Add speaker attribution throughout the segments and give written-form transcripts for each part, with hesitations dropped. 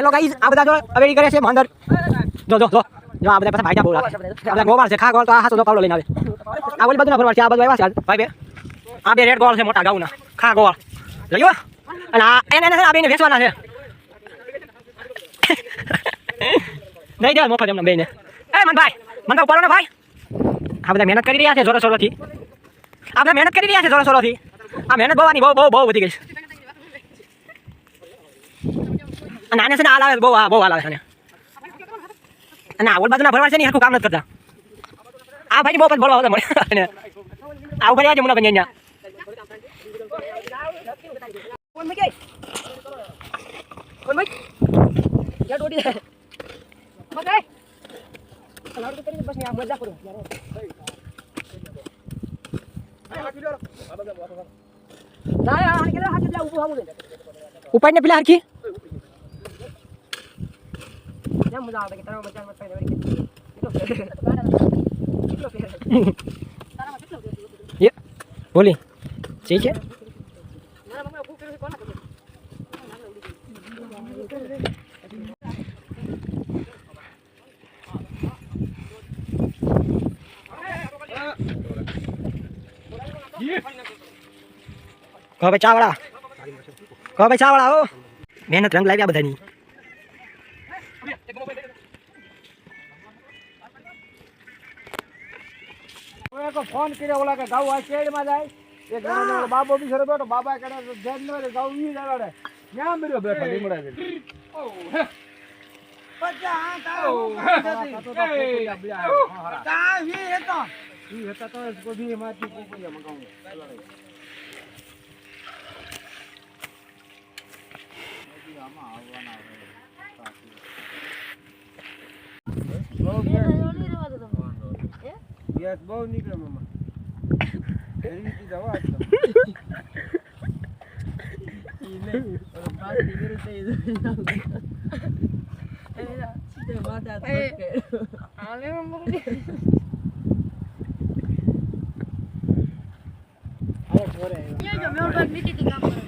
Speaker 1: hello guys આ બધા જો અવેડી કરે છે અંદર જો જો જો જો આ બધા પાછા ભાઈજા બોલા આ ગોવાળ છે ખા ગોળ તો આ હાસો પાવલો લઈને આવે આ ઓલી બધું ના ફરવા છે આ બધું આવ્યા છે ભાઈ બે આ બે રેડ ગોળ છે મોટા ગાઉના ખા ગોળ જોયો અને આ એને આ બેને વેચવાના છે નહીં દે મોફત એમને બેને એ મનભાઈ મન તો ઉપાડો ને ભાઈ આ બધા મહેનત કરી રહ્યા છે જોરો સોરોથી આ બધા મહેનત કરી રહ્યા છે જોરો સોરોથી આ મહેનત બહુની બહુ વધી ગઈ છે અને આને છે ને હાલ આવે બહુ હાલ આવે છે અને આ ઓલ બાજુના ભરવાડ છે ને હરખું કામ નથી કરતા આ ભાઈ બહુ ભરવા આવતા મળે આવું ભરી આજે મુના બની અહીંયા કોણ મકે કોણ મક યા ડોડી મકે લાડુ કરી બસ ને આ મજા કરો ના આ કે હાથ લા ઉભો આવું ઉપાડ ને પેલા હરખી કેમ મજા આવે કે તારા મજા મત થાય ये बोली ठीक है कहो भाई चावड़ा हो मेहनत रंग लाव्या बधानी फोन करे ओला के गाव आ शेड में जाए एक जणो बाबो भी सर बेटो बाबा करे जेन नो रे गाव ई जाड़े न्या मेरो बेटो लीमड़ा दे ओ पचा ता ता ही हेता तो इसको भी माटी को मंगाऊं आमा आववाना गैस બહુ નીકળે મામા એની દવા આજ ઈને ઓર બાત નીકળે તે એલા સીધે માથા કે આલે મમ્મી અરે ઘરે ये जो મેં પર મીટી કામ કરો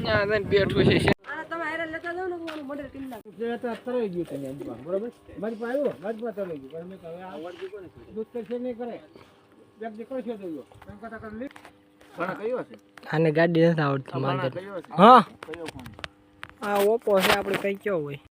Speaker 1: ના ના બેઠું છે આ તમે હેરે લેતા જાવ ને કોનું મોડેલ ટીમ ના જે તો તરાઈ ગયું તને બરોબર બાજપા આવ્યો બાજપા તરાઈ ગયું પણ મે કહે આ આવડતી કોને દૂધ કરશે નહીં કરે બેગ દીકરો છે દઉયો એમ કથા કરી લી પણ કયો છે આને ગાડી નથી આવડતી માંગે હા કયો ફોન આ ઓપો છે આપણે કઈ કયો હોય